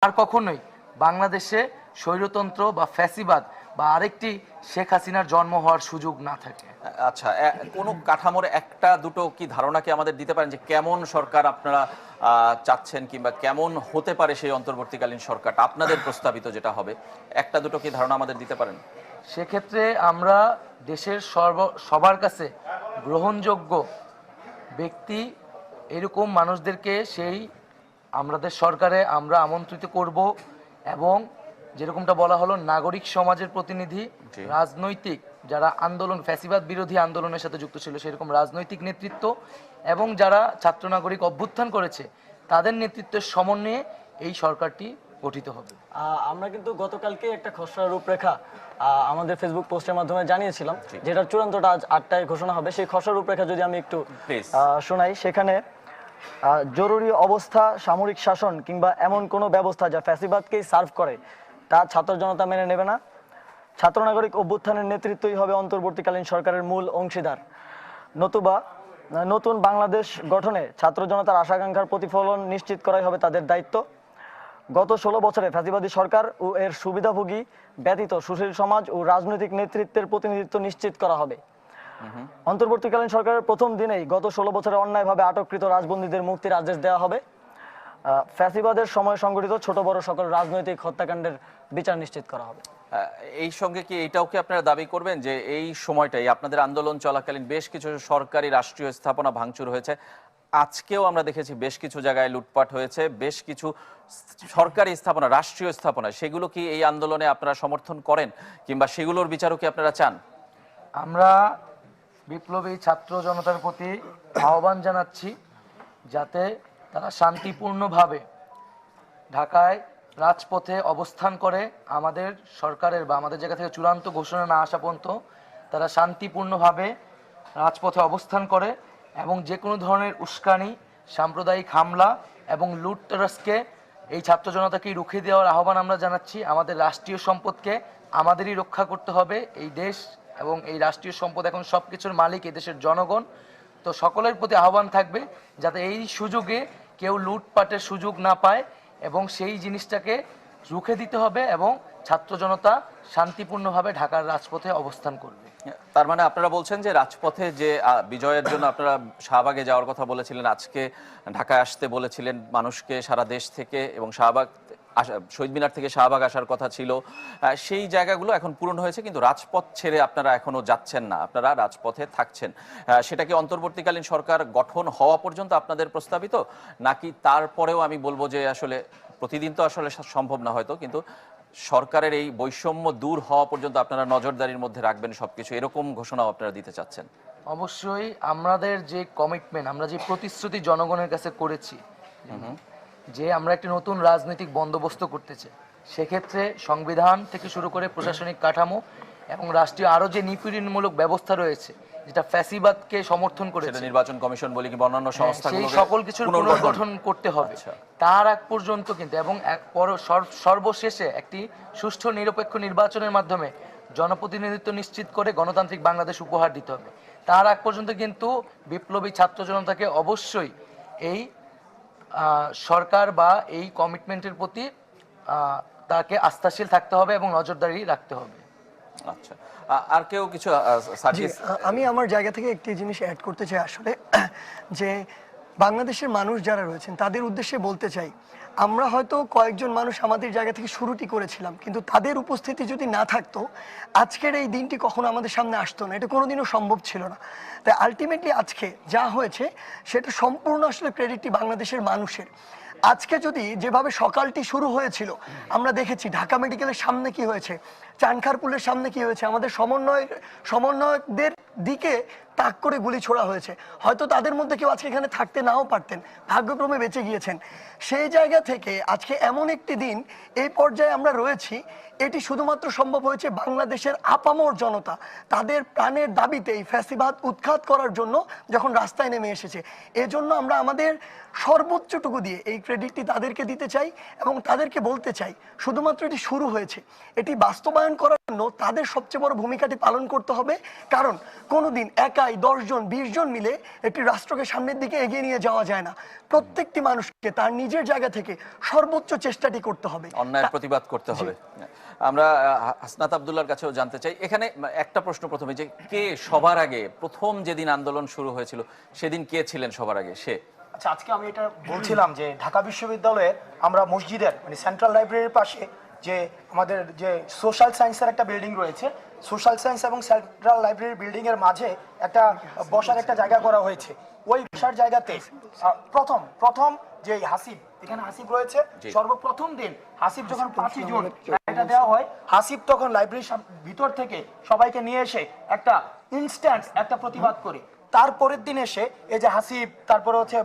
আর কখনোই বাংলাদেশে স্বৈরতন্ত্র বা ফ্যাসিবাদ বা আরেকটি শেখ হাসিনার জন্ম হওয়ার সুযোগ না থাকে। আচ্ছা, কোনো কাঠামোর একটা দুটো কি ধারণা কি আমাদের দিতে পারেন যে কেমন সরকার আপনারা চাচ্ছেন, কিংবা কেমন হতে পারে সেই অন্তর্বর্তীকালীন সরকারটা আপনাদের প্রস্তাবিত যেটা হবে, একটা দুটো কি ধারণা আমাদের দিতে পারেন? সেক্ষেত্রে আমরা দেশের সবার কাছে গ্রহণযোগ্য ব্যক্তি এরকম মানুষদেরকে সেই আমাদের সরকারে আমরা আমন্ত্রিত করব, এবং যেরকমটা বলা হলো নাগরিক সমাজের প্রতিনিধি, রাজনৈতিক যারা আন্দোলন ফ্যাসিবাদ বিরোধী আন্দোলনের সাথে যুক্ত ছিল সেরকম রাজনৈতিক নেতৃত্ব, এবং যারা ছাত্র নাগরিক অভ্যুত্থান করেছে তাদের নেতৃত্বের সমন্বয়ে এই সরকারটি গঠিত হবে। আমরা কিন্তু গতকালকে একটা খসড়া রূপরেখা আমাদের ফেসবুক পোস্টের মাধ্যমে জানিয়েছিলাম, যেটার চূড়ান্তটা আজ 8টায় ঘোষণা হবে। সেই খসড়া রূপরেখা যদি আমি একটু শোনাই, সেখানে জরুরি অবস্থা, সামরিক শাসন কিংবা এমন কোনো ব্যবস্থা যা ফ্যাসিবাদকেই সার্ভ করে তা ছাত্র জনতা মেনে নেবে না। ছাত্র নাগরিক অভ্যুত্থানের নেতৃত্বই হবে অন্তর্বর্তীকালীন সরকারের মূল অংশীদার। নতুবা নতুন বাংলাদেশ গঠনে ছাত্র জনতার আশাকাঙ্ক্ষার প্রতিফলন নিশ্চিত করাই হবে তাদের দায়িত্ব। গত 16 বছরে ফ্যাসিবাদী সরকার ও এর সুবিধাভোগী ব্যতীত সুশীল সমাজ ও রাজনৈতিক নেতৃত্বের প্রতিনিধিত্ব নিশ্চিত করা হবে। অন্তর্বর্তীকালীন সরকারের প্রথম দিনেই গত 16 বছরে অন্যায়ভাবে আটককৃত রাজবন্দীদের মুক্তির আদেশ দেওয়া হবে। ফ্যাসিবাদের সময় সংগঠিত ছোট বড় সকল রাজনৈতিক হত্যাকাণ্ডের বিচার নিশ্চিত করা হবে। এই সঙ্গে কি এটাও কি আপনারা দাবি করবেন যে এই সময়টাই আপনাদের আন্দোলন চলাকালীন বেশ কিছু সরকারি রাষ্ট্রীয় স্থাপনা ভাঙচুর হয়েছে, আজকেও আমরা দেখেছি বেশ কিছু জায়গায় লুটপাট হয়েছে, বেশ কিছু সরকারি স্থাপনা, রাষ্ট্রীয় স্থাপনা, সেগুলো কি এই আন্দোলনে আপনারা সমর্থন করেন, কিংবা সেগুলোর বিচারও কি আপনারা চান? আমরা বিপ্লবী ছাত্র জনতার প্রতি আহ্বান জানাচ্ছি যাতে তারা শান্তিপূর্ণভাবে ঢাকায় রাজপথে অবস্থান করে, আমাদের সরকারের বা আমাদের জায়গা থেকে চূড়ান্ত ঘোষণা না আসা পর্যন্ত তারা শান্তিপূর্ণভাবে রাজপথে অবস্থান করে, এবং যে কোনো ধরনের উস্কানি, সাম্প্রদায়িক হামলা এবং লুটতরাজকে এই ছাত্র জনতাকে রুখে দেওয়ার আহ্বান আমরা জানাচ্ছি। আমাদের রাষ্ট্রীয় সম্পদকে আমাদেরই রক্ষা করতে হবে। এই দেশ এবং এই রাষ্ট্রীয় সম্পদ এখন সব কিছুর মালিক এই দেশের জনগণ। তো সকলের প্রতি আহ্বান থাকবে যাতে এই সুযোগে কেউ লুটপাটের সুযোগ না পায়, এবং সেই জিনিসটাকে রুখে দিতে হবে, এবং ছাত্র জনতা শান্তিপূর্ণভাবে ঢাকার রাজপথে অবস্থান করবে। তার মানে আপনারা বলছেন যে রাজপথে যে বিজয়ের জন্য আপনারা শাহবাগে যাওয়ার কথা বলেছিলেন, আজকে ঢাকায় আসতে বলেছিলেন মানুষকে সারা দেশ থেকে, এবং শাহবাগ শহীদ মিনার থেকে শাহবাগ আসার কথা ছিল, সেই জায়গাগুলো এখন পূরণ হয়েছে, কিন্তু রাজপথ ছেড়ে আপনারা এখনো যাচ্ছেন না, আপনারা রাজপথে থাকছেন। সেটা কি অন্তর্বর্তীকালীন সরকার গঠন হওয়া পর্যন্ত আপনাদের প্রস্তাবিত, নাকি তারপরেও আমি বলবো যে আসলে প্রতিদিন তো আসলে সম্ভব না হয়তো, কিন্তু সরকারের এই বৈষম্য দূর হওয়া পর্যন্ত আপনারা নজরদারির মধ্যে রাখবেন সবকিছু, এরকম ঘোষণাও আপনারা দিতে চাচ্ছেন? অবশ্যই আমাদের যে কমিটমেন্ট, আমরা যে প্রতিশ্রুতি জনগণের কাছে করেছি যে আমরা একটি নতুন রাজনৈতিক বন্দোবস্ত করতে চাই, সেক্ষেত্রে সংবিধান থেকে শুরু করে প্রশাসনিক কাঠামো এবং রাষ্ট্রীয় আরো যে নিপীড়নমূলক ব্যবস্থা রয়েছে যেটা ফ্যাসিবাদকে সমর্থন করেছে, নির্বাচন কমিশন বলি কিংবা অন্যান্য সংস্থা, সেই সকল কিছুর পুনর্গঠন করতে হবে। তার আগ পর্যন্ত কিন্তু, এবং সর্বশেষে একটি সুষ্ঠু নিরপেক্ষ নির্বাচনের মাধ্যমে জনপ্রতিনিধিত্ব নিশ্চিত করে গণতান্ত্রিক বাংলাদেশ উপহার দিতে হবে। তার আগ পর্যন্ত কিন্তু বিপ্লবী ছাত্র জনতাকে অবশ্যই এই সরকার বা এই কমিটমেন্টের প্রতি তাকে আস্থাশীল থাকতে হবে এবং নজরদারি রাখতে হবে। আচ্ছা, আর কেউ কিছু? আমি আমার জায়গা থেকে একটি জিনিস অ্যাড করতে চাই আসলে, যে বাংলাদেশের মানুষ যারা রয়েছেন তাদের উদ্দেশ্যে বলতে চাই, আমরা হয়তো কয়েকজন মানুষ আমাদের জায়গা থেকে শুরুটি করেছিলাম, কিন্তু তাদের উপস্থিতি যদি না থাকতো আজকের এই দিনটি কখনো আমাদের সামনে আসতো না, এটা কোনোদিনও সম্ভব ছিল না। তাই আলটিমেটলি আজকে যা হয়েছে সেটা সম্পূর্ণ আসলে ক্রেডিটটি বাংলাদেশের মানুষের। আজকে যদি যেভাবে সকালটি শুরু হয়েছিল, আমরা দেখেছি ঢাকা মেডিকেলের সামনে কি হয়েছে, চানখারপুলের সামনে কি হয়েছে, আমাদের সমন্বয়কদের দিকে তাক করে গুলি ছোড়া হয়েছে। হয়তো তাদের মধ্যে কেউ আজকে এখানে থাকতে নাও পারতেন, ভাগ্যক্রমে বেঁচে গিয়েছেন। সেই জায়গা থেকে আজকে এমন একটি দিন এই পর্যায়ে আমরা রয়েছি, এটি শুধুমাত্র সম্ভব হয়েছে বাংলাদেশের আপামর জনতা তাদের প্রাণের দাবিতে এই ফ্যাসিবাদ উৎখাত করার জন্য যখন রাস্তায় নেমে এসেছে। এজন্য আমরা আমাদের সর্বোচ্চটুকু দিয়ে এই ক্রেডিটটি তাদেরকে দিতে চাই, এবং তাদেরকে বলতে চাই শুধুমাত্র এটি শুরু হয়েছে, এটি বাস্তবায়ন করার জন্য তাদের সবচেয়ে বড় ভূমিকাটি পালন করতে হবে। কারণ কোনোদিন একা ভাই 10 জন 20 জন মিলে একটি রাষ্ট্রকে সামনের দিকে এগিয়ে নিয়ে যাওয়া যায় না। প্রত্যেকটি মানুষকে তার নিজের জায়গা থেকে সর্বোচ্চ চেষ্টাটি করতে হবে, অন্যায়ের প্রতিবাদ করতে হবে। আমরা হাসনাত আব্দুল্লাহর কাছেও জানতে চাই, এখানে একটা প্রশ্ন প্রথমে, যে কে সবার আগে প্রথম যেদিন আন্দোলন শুরু হয়েছিল সেদিন কে ছিলেন সবার আগে? সে আচ্ছা, আজকে আমি এটা বলছিলাম যে ঢাকা বিশ্ববিদ্যালয়ের আমরা মসজিদের মানে সেন্ট্রাল লাইব্রেরির পাশে যে আমাদের যে সোশ্যাল সায়েন্সের একটা বিল্ডিং রয়েছে, সোশ্যাল সায়েন্স এবং সেন্ট্রাল লাইব্রেরি বিল্ডিং এর মাঝে একটা বসার একটা জায়গা করা হয়েছে। ওই বসার জায়গাতে প্রথম যে হাসিব, এখানে হাসিব রয়েছে, সর্বপ্রথম দিন হাসিব যখন 5 জুন এটা দেওয়া হয়, হাসিব তখন লাইব্রেরির ভিতর থেকে সবাইকে নিয়ে এসে একটা ইনস্ট্যান্ট একটা প্রতিবাদ করে। তারপরের দিন এসে এই যে হাসিব, তারপরে হচ্ছে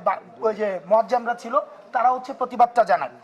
ওই যে মুয়াজ্জামরা ছিল, তারা হচ্ছে প্রতিবাদটা জানায়।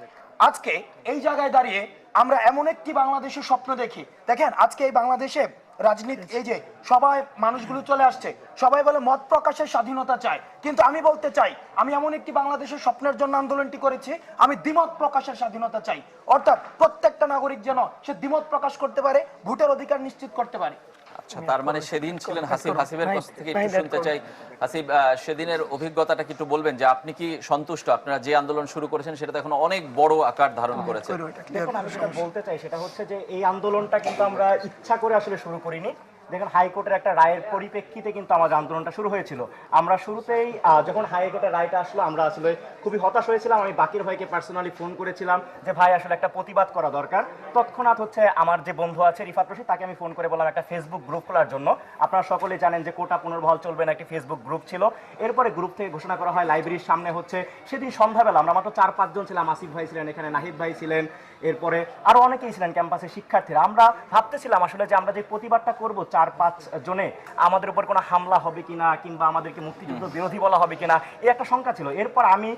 আজকে এই জায়গায় দাঁড়িয়ে আমরা এমন একটি বাংলাদেশের স্বপ্ন দেখি। দেখেন আজকে এই বাংলাদেশে রাজনীতি, এই যে সবাই মানুষগুলো চলে আসছে, সবাই বলে মত প্রকাশের স্বাধীনতা চায়, কিন্তু আমি বলতে চাই আমি এমন একটি বাংলাদেশের স্বপ্নের জন্য আন্দোলনটি করেছি, আমি দ্বিমত প্রকাশের স্বাধীনতা চাই। অর্থাৎ প্রত্যেকটা নাগরিক যেন সে দ্বিমত প্রকাশ করতে পারে, ভোটের অধিকার নিশ্চিত করতে পারে। আচ্ছা, তার মানে সেদিন ছিলেন হাসিব। হাসিবের কাছ থেকে একটু শুনতে চাই। হাসিব, সেদিনের অভিজ্ঞতাটা কি একটু বলবেন, যে আপনি কি সন্তুষ্ট? আপনারা যে আন্দোলন শুরু করেছেন সেটা তো এখন অনেক বড় আকার ধারণ করেছে। দেখুন, আমি যেটা বলতে চাই সেটা হচ্ছে যে এই আন্দোলনটা কিন্তু আমরা ইচ্ছা করে আসলে শুরু করিনি। দেখুন, হাইকোর্টের একটা রায়ের পরিপ্রেক্ষিতে কিন্তু আমাদের আন্দোলনটা শুরু হয়েছিল। আমরা শুরুতেই যখন হাইকোর্টের রায়টা আসলো, আমরা আসলে খুবই হতাশ হয়েছিলাম। আমি বাকির ভাইকে পার্সোনালি ফোন করেছিলাম যে ভাই আসলে একটা প্রতিবাদ করা দরকার। তৎক্ষণাৎ হচ্ছে আমার যে বন্ধু আছে রিফাত রশিদ, তাকে আমি ফোন করে বললাম একটা ফেসবুক গ্রুপ খোলার জন্য। আপনারা সকলেই জানেন যে কোটা পুনর্বহাল চলবে না, একটি ফেসবুক গ্রুপ ছিল। এরপরে গ্রুপ থেকে ঘোষণা করা হয় লাইব্রেরির সামনে হচ্ছে সেদিন সন্ধ্যাবেলা আমরা মাত্র 4-5 জন ছিলাম। আসিফ ভাই ছিলেন এখানে, নাহিদ ভাই ছিলেন, এরপরে আরো অনেকেই ছিলেন ক্যাম্পাসের শিক্ষার্থীরা। আমরা ভাবতেছিলাম আসলে যে আমরা যে প্রতিবাদটা করব 4-5 জনে, আমাদের উপর কোনো হামলা হবে কিনা, কিংবা আমাদেরকে মুক্তিযুদ্ধ বিরোধী বলা হবে কিনা, এই একটা শঙ্কা ছিল। এরপর আমি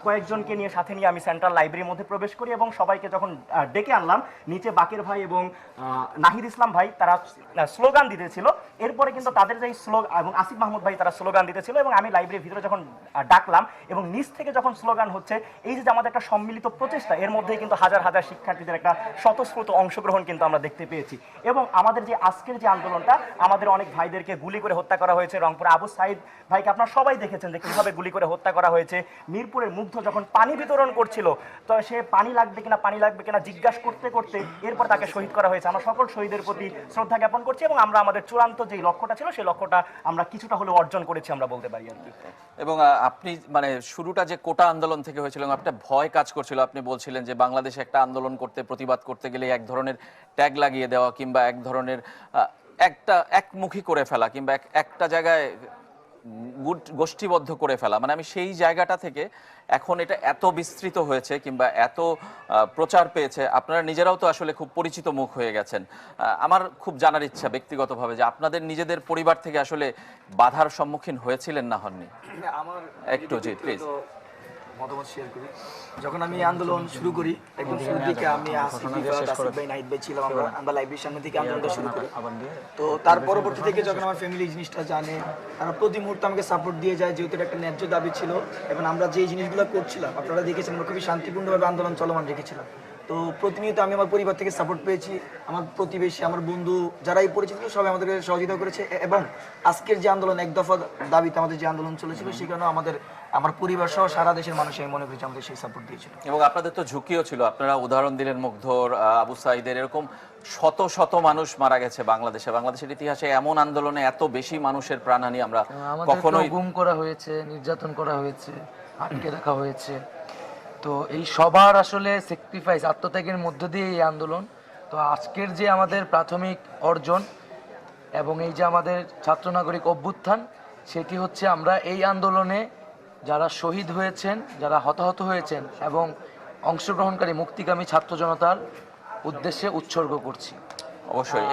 কয়েকজনকে নিয়ে সাথে নিয়ে আমি সেন্ট্রাল লাইব্রেরির মধ্যে প্রবেশ করি এবং সবাইকে যখন ডেকে আনলাম, নিচে বাকের ভাই এবং নাহিদ ইসলাম ভাই তারা স্লোগান দিতেছিল। এরপরে কিন্তু তাদের যে স্লোগান, এবং আসিফ মাহমুদ ভাই তারা স্লোগান দিতেছিল, এবং আমি লাইব্রেরির ভিতরে যখন ডাকলাম এবং নিচ থেকে যখন স্লোগান হচ্ছে, এই যে আমাদের একটা সম্মিলিত প্রচেষ্টা, এর মধ্যে কিন্তু হাজার হাজার শিক্ষার্থীদের একটা স্বতঃস্ফূর্ত অংশগ্রহণ কিন্তু আমরা দেখতে পেয়েছি। এবং আমাদের যে আজকের যে আন্দোলনটা, আমাদের অনেক ভাইদেরকে গুলি করে হত্যা করা হয়েছে। রংপুরে আবু সাইদ ভাইকে আপনারা সবাই দেখেছেন যে কিভাবে গুলি করে হত্যা করা হয়েছে। মিরপুরের মুগ্ধ যখন পানি বিতরণ করছিল, তো সে পানি লাগবে কিনা জিজ্ঞাসা করতে করতে এরপর তাকে শহীদ করা হয়েছে। আমরা সকল শহীদের প্রতি শ্রদ্ধা জ্ঞাপন করছি এবং আমরা আমাদের চূড়ান্ত যে লক্ষ্যটা ছিল সেই লক্ষ্যটা আমরা কিছুটা হলেও অর্জন করেছি, আমরা বলতে পারি আর কি। এবং আপনি মানে শুরুটা যে কোটা আন্দোলন থেকে হয়েছিল, একটা ভয় কাজ করছিল। আপনি বলছিলেন যে বাংলাদেশে একটা আন্দোলন করতে, প্রতিবাদ করতে গেলে এক ধরনের ট্যাগ লাগিয়ে দেওয়া, কিংবা এক ধরনের একটা একমুখী করে ফেলা, কিংবা একটা জায়গায় গোষ্ঠীবদ্ধ করে ফেলা। মানে আমি সেই জায়গাটা থেকে এখন এটা এত বিস্তৃত হয়েছে, কিংবা এত প্রচার পেয়েছে, আপনারা নিজেরাও তো আসলে খুব পরিচিত মুখ হয়ে গেছেন। আমার খুব জানার ইচ্ছা ব্যক্তিগতভাবে, যে আপনাদের নিজেদের পরিবার থেকে আসলে বাধার সম্মুখীন হয়েছিলেন না হননি? আমার একটু জি প্লিজ মতামত শেয়ার করি। যখন আমি আন্দোলন শুরু করি, একদম শুরুর দিকে আমি আসিফ ভাই, নাহিদ ভাই ছিলাম, আমরা লাইব্রেরির সামনে থেকে আন্দোলনটা শুরু করি। তো তার পরবর্তী থেকে যখন আমার ফ্যামিলি জিনিসটা জানে, তারা প্রতি মুহূর্তে আমাকে সাপোর্ট দিয়ে যায়, যেহেতু এটা একটা ন্যায্য দাবি ছিল। এবং আমরা যে জিনিসগুলো করছিলাম, আপনারা দেখেছেন, আমরা খুবই শান্তিপূর্ণভাবে আন্দোলন চলমান রেখেছিলাম। তো প্রতিনিয়ত আমি আমার পরিবার থেকে সাপোর্ট পেয়েছি, আমার প্রতিবেশী, আমার বন্ধু যারাই পরিচিত সবাই আমাদেরকে সহযোগিতা করেছে। এবং আজকের যে আন্দোলন, এক দফা দাবিতে আমাদের যে আন্দোলন চলেছিল, সেখানেও আমার পরিবার সহ সারা দেশের মানুষ আমি মনে করি আমাদের সেই সাপোর্ট দিয়েছিল। এবং আপনাদের তো ঝুঁকিও ছিল। আপনারা উদাহরণ দিলেন মুগ্ধর, আবু সাইদের, এরকম শত শত মানুষ মারা গেছে বাংলাদেশে। বাংলাদেশের ইতিহাসে এমন আন্দোলনে এত বেশি মানুষের প্রাণহানি আমরা কখনোই, গুম করা হয়েছে, নির্যাতন করা হয়েছে, আটকে রাখা হয়েছে। তো এই সবার আসলে স্যাক্রিফাইস, আত্মত্যাগের মধ্য দিয়ে এই আন্দোলন। তো আজকের যে আমাদের প্রাথমিক অর্জন এবং এই যে আমাদের ছাত্র নাগরিক অভ্যুত্থান, সেটি হচ্ছে আমরা এই আন্দোলনে যারা শহীদ হয়েছেন, যারা হতাহত হয়েছেন এবং অংশগ্রহণকারী মুক্তিকামী ছাত্র জনতার উদ্দেশ্যে উৎসর্গ করছি। অবশ্যই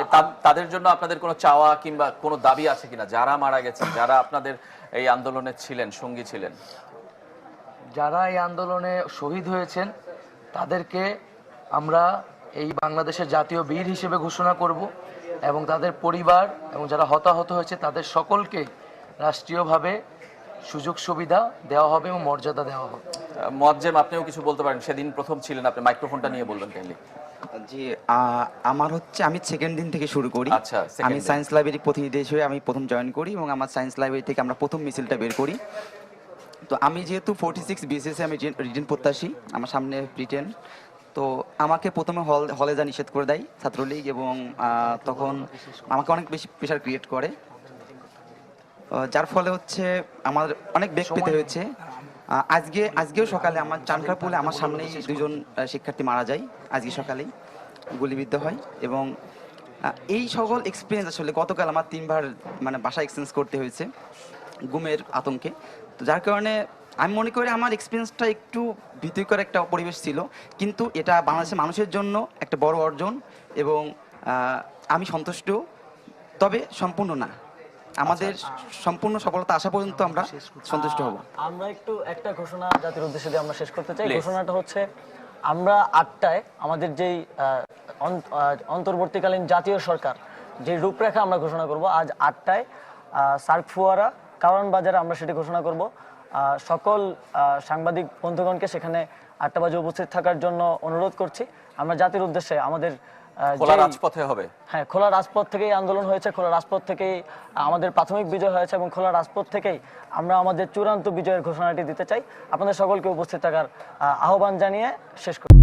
তাদের জন্য আপনাদের কোনো চাওয়া কিংবা কোনো দাবি আছে কিনা, যারা মারা গেছেন, যারা আপনাদের এই আন্দোলনে ছিলেন, সঙ্গী ছিলেন? যারা এই আন্দোলনে শহীদ হয়েছেন তাদেরকে আমরা এই বাংলাদেশের জাতীয় বীর হিসেবে ঘোষণা করব, এবং তাদের পরিবার এবং যারা হতাহত হয়েছে তাদের সকলকে রাষ্ট্রীয়ভাবে সুযোগ সুবিধা দেওয়া হবে এবং মর্যাদা দেওয়া হবে। মোয়াজ্জেম, আপনিও কিছু বলতে পারেন, সেদিন প্রথম ছিলেন, আপনি মাইক্রোফোনটা নিয়ে বলবেন কাইন্ডলি। জি, আমার হচ্ছে আমি সেকেন্ড দিন থেকে শুরু করি। আচ্ছা, second আমি দিন। সায়েন্স লাইব্রেরি প্রতিনিধি হিসেবে আমি প্রথম জয়েন করি এবং আমার সায়েন্স লাইব্রেরি থেকে আমরা প্রথম মিছিলটা বের করি। তো আমি যেহেতু 46 বিএসএসে আমি রিটেন প্রত্যাশী, আমার সামনে রিটেন, তো আমাকে প্রথমে হলে যা নিষেধ করে দেয় ছাত্রলীগ এবং তখন আমাকে অনেক বেশি প্রেশার ক্রিয়েট করে, যার ফলে হচ্ছে আমার অনেক বেগ পেতে হয়েছে। আজকেও সকালে আমার চানখার পুলে আমার সামনেই দুজন শিক্ষার্থী মারা যায়, আজকে সকালেই গুলিবিদ্ধ হয়। এবং এই সকল এক্সপিরিয়েন্স আসলে গতকাল আমার 3বার মানে বাসা এক্সচেঞ্জ করতে হয়েছে গুমের আতঙ্কে। তো যার কারণে আমি মনে করি আমার এক্সপিরিয়েন্সটা একটু ভীতিকর একটা পরিবেশ ছিল, কিন্তু এটা বাংলাদেশের মানুষের জন্য একটা বড় অর্জন এবং আমি সন্তুষ্ট, তবে সম্পূর্ণ না। আমাদের সম্পূর্ণ সফলতা আসা পর্যন্ত আমরা সন্তুষ্ট হব। আমরা একটু একটা ঘোষণা জাতির উদ্দেশ্যে দিয়ে আমরা শেষ করতে চাই। Please. ঘোষণাটা হচ্ছে, আমরা 8টায় আমাদের যেই অন্তর্বর্তীকালীন জাতীয় সরকার যে রূপরেখা আমরা ঘোষণা করব, আজ 8টায় সার্ক ফুয়ারা কারওয়ান বাজারে আমরা সেটি ঘোষণা করব। সকল সাংবাদিক বন্ধুগণকে সেখানে 8টা বাজে উপস্থিত থাকার জন্য অনুরোধ করছি। আমরা জাতির উদ্দেশ্যে আমাদের খোলা যেই- রাজপথে হবে। হ্যাঁ, খোলা রাজপথ থেকেই আন্দোলন হয়েছে, খোলা রাজপথ থেকেই আমাদের প্রাথমিক বিজয় হয়েছে এবং খোলা রাজপথ থেকেই আমরা আমাদের চূড়ান্ত বিজয়ের ঘোষণাটি দিতে চাই। আপনাদের সকলকে উপস্থিত থাকার আহ্বান জানিয়ে শেষ করি।